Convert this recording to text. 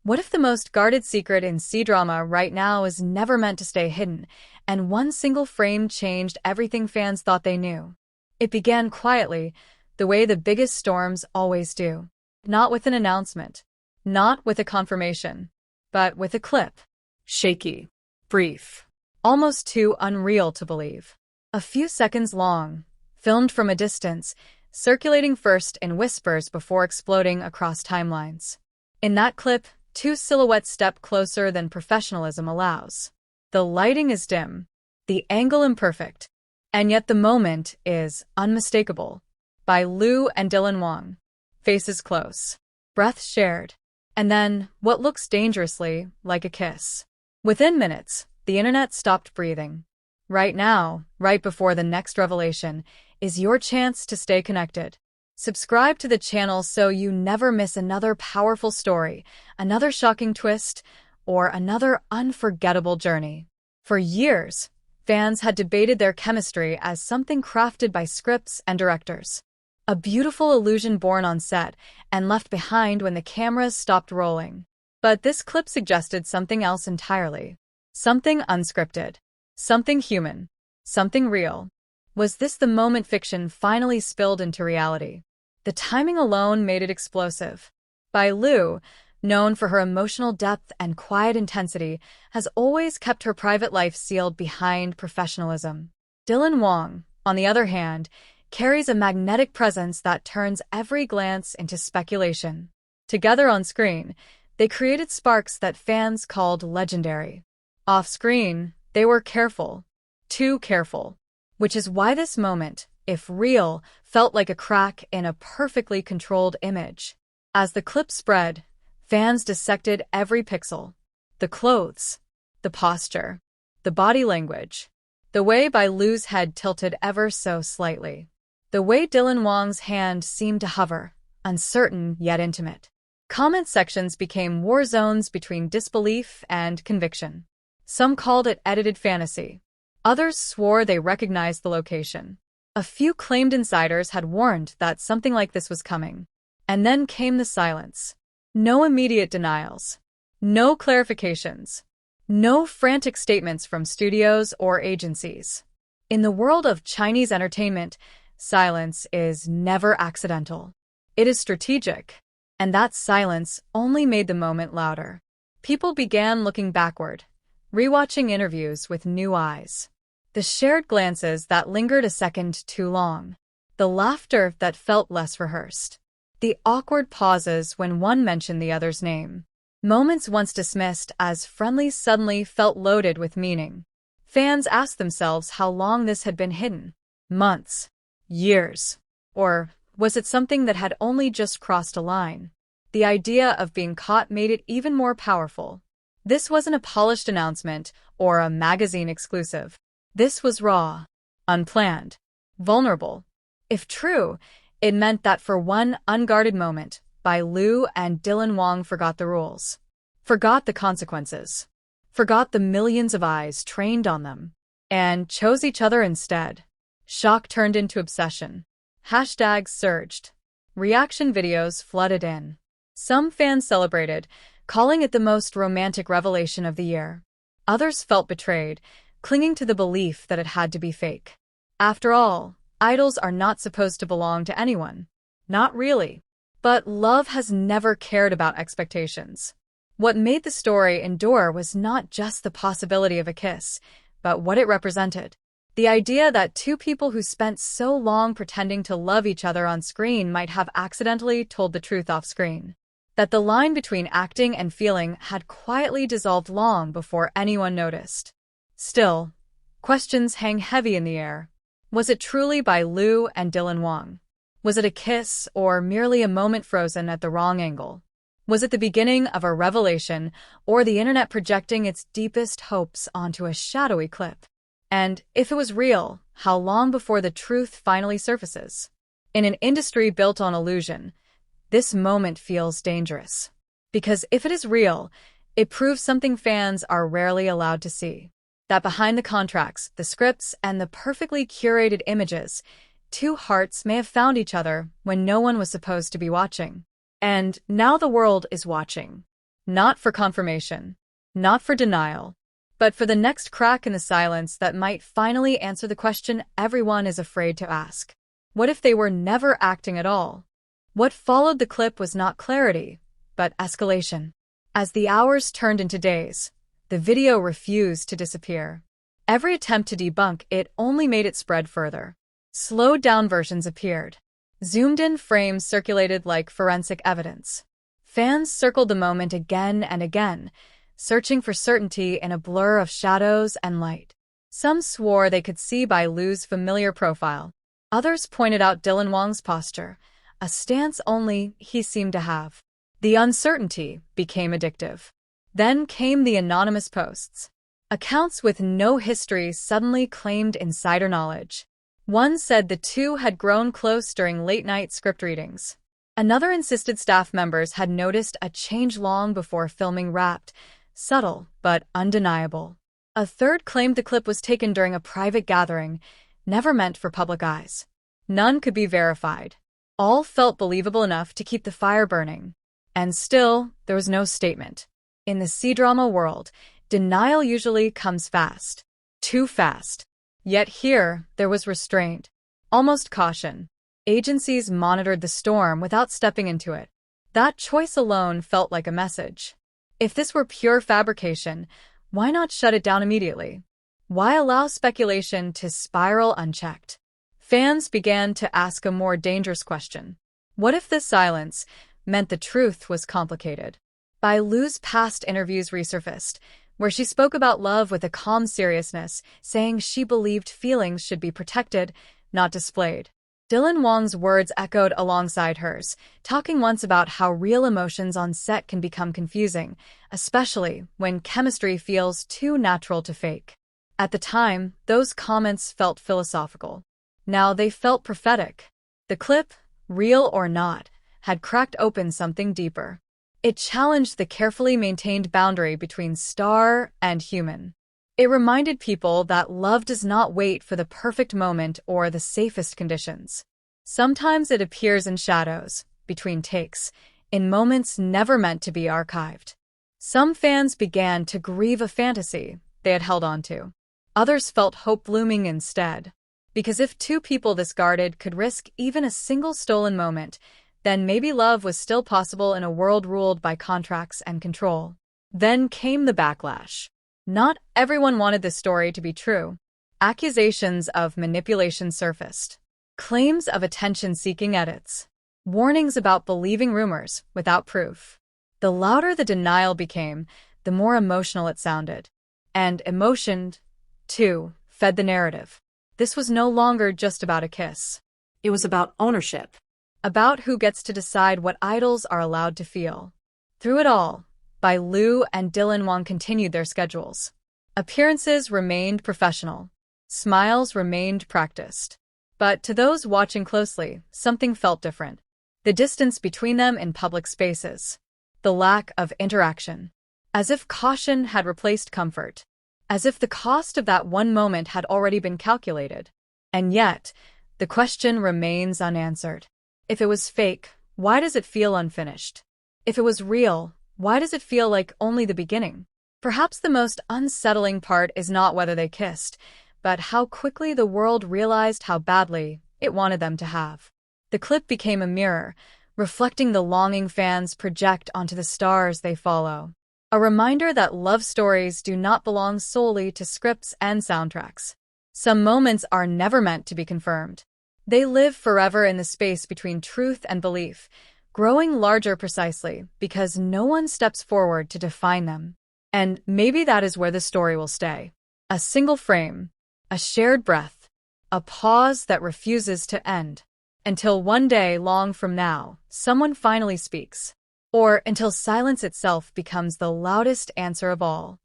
What if the most guarded secret in C-drama right now is never meant to stay hidden, and one single frame changed everything fans thought they knew? It began quietly, the way the biggest storms always do. Not with an announcement, not with a confirmation, but with a clip. Shaky, brief, almost too unreal to believe. A few seconds long, filmed from a distance, circulating first in whispers before exploding across timelines. In that clip, two silhouettes step closer than professionalism allows. The lighting is dim, the angle imperfect, and yet the moment is unmistakable. By Liu and Dylan Wang. Faces close, breaths shared, and then what looks dangerously like a kiss. Within minutes, the internet stopped breathing. Right now, right before the next revelation, is your chance to stay connected. Subscribe to the channel so you never miss another powerful story, another shocking twist, or another unforgettable journey. For years, fans had debated their chemistry as something crafted by scripts and directors. A beautiful illusion born on set and left behind when the cameras stopped rolling. But this clip suggested something else entirely. Something unscripted. Something human. Something real. Was this the moment fiction finally spilled into reality? The timing alone made it explosive. Bai Lu, known for her emotional depth and quiet intensity, has always kept her private life sealed behind professionalism. Dylan Wang, on the other hand, carries a magnetic presence that turns every glance into speculation. Together on screen, they created sparks that fans called legendary. Off-screen, they were careful. Too careful. Which is why this moment, if real, felt like a crack in a perfectly controlled image. As the clip spread, fans dissected every pixel. The clothes, the posture, the body language, the way Bai Lu's head tilted ever so slightly, the way Dylan Wang's hand seemed to hover, uncertain yet intimate. Comment sections became war zones between disbelief and conviction. Some called it edited fantasy. Others swore they recognized the location. A few claimed insiders had warned that something like this was coming. And then came the silence. No immediate denials. No clarifications. No frantic statements from studios or agencies. In the world of Chinese entertainment, silence is never accidental. It is strategic. And that silence only made the moment louder. People began looking backward, rewatching interviews with new eyes. The shared glances that lingered a second too long. The laughter that felt less rehearsed. The awkward pauses when one mentioned the other's name. Moments once dismissed as friendly suddenly felt loaded with meaning. Fans asked themselves how long this had been hidden. Months. Years. Or was it something that had only just crossed a line? The idea of being caught made it even more powerful. This wasn't a polished announcement or a magazine exclusive. This was raw, unplanned, vulnerable. If true, it meant that for one unguarded moment, Bai Lu and Dylan Wang forgot the rules, forgot the consequences, forgot the millions of eyes trained on them, and chose each other instead. Shock turned into obsession. Hashtags surged. Reaction videos flooded in. Some fans celebrated, calling it the most romantic revelation of the year. Others felt betrayed, clinging to the belief that it had to be fake. After all, idols are not supposed to belong to anyone. Not really. But love has never cared about expectations. What made the story endure was not just the possibility of a kiss, but what it represented. The idea that two people who spent so long pretending to love each other on screen might have accidentally told the truth off screen. That the line between acting and feeling had quietly dissolved long before anyone noticed. Still, questions hang heavy in the air. Was it truly Bai Lu and Dylan Wang? Was it a kiss or merely a moment frozen at the wrong angle? Was it the beginning of a revelation or the internet projecting its deepest hopes onto a shadowy clip? And if it was real, how long before the truth finally surfaces? In an industry built on illusion, this moment feels dangerous. Because if it is real, it proves something fans are rarely allowed to see. That behind the contracts, the scripts, and the perfectly curated images, two hearts may have found each other when no one was supposed to be watching. And now the world is watching. Not for confirmation, not for denial, but for the next crack in the silence that might finally answer the question everyone is afraid to ask. What if they were never acting at all? What followed the clip was not clarity, but escalation. As the hours turned into days, the video refused to disappear. Every attempt to debunk it only made it spread further. Slowed-down versions appeared. Zoomed-in frames circulated like forensic evidence. Fans circled the moment again and again, searching for certainty in a blur of shadows and light. Some swore they could see Bai Lu's familiar profile. Others pointed out Wang's posture, a stance only he seemed to have. The uncertainty became addictive. Then came the anonymous posts. Accounts with no history suddenly claimed insider knowledge. One said the two had grown close during late-night script readings. Another insisted staff members had noticed a change long before filming wrapped, subtle but undeniable. A third claimed the clip was taken during a private gathering, never meant for public eyes. None could be verified. All felt believable enough to keep the fire burning. And still, there was no statement. In the C-drama world, denial usually comes fast. Too fast. Yet here, there was restraint. Almost caution. Agencies monitored the storm without stepping into it. That choice alone felt like a message. If this were pure fabrication, why not shut it down immediately? Why allow speculation to spiral unchecked? Fans began to ask a more dangerous question. What if this silence meant the truth was complicated? Bai Lu's past interviews resurfaced, where she spoke about love with a calm seriousness, saying she believed feelings should be protected, not displayed. Wang's words echoed alongside hers, talking once about how real emotions on set can become confusing, especially when chemistry feels too natural to fake. At the time, those comments felt philosophical. Now they felt prophetic. The clip, real or not, had cracked open something deeper. It challenged the carefully maintained boundary between star and human. It reminded people that love does not wait for the perfect moment or the safest conditions. Sometimes it appears in shadows, between takes, in moments never meant to be archived. Some fans began to grieve a fantasy they had held on to. Others felt hope blooming instead. Because if two people this guarded could risk even a single stolen moment, then maybe love was still possible in a world ruled by contracts and control. Then came the backlash. Not everyone wanted this story to be true. Accusations of manipulation surfaced. Claims of attention-seeking edits. Warnings about believing rumors without proof. The louder the denial became, the more emotional it sounded. And emotion, too, fed the narrative. This was no longer just about a kiss. It was about ownership. About who gets to decide what idols are allowed to feel. Through it all, Bai Lu and Wang continued their schedules. Appearances remained professional. Smiles remained practiced. But to those watching closely, something felt different. The distance between them in public spaces. The lack of interaction. As if caution had replaced comfort. As if the cost of that one moment had already been calculated. And yet, the question remains unanswered. If it was fake, why does it feel unfinished? If it was real, why does it feel like only the beginning? Perhaps the most unsettling part is not whether they kissed, but how quickly the world realized how badly it wanted them to have. The clip became a mirror, reflecting the longing fans project onto the stars they follow. A reminder that love stories do not belong solely to scripts and soundtracks. Some moments are never meant to be confirmed. They live forever in the space between truth and belief, growing larger precisely because no one steps forward to define them. And maybe that is where the story will stay. A single frame, a shared breath, a pause that refuses to end. Until one day long from now, someone finally speaks. Or until silence itself becomes the loudest answer of all.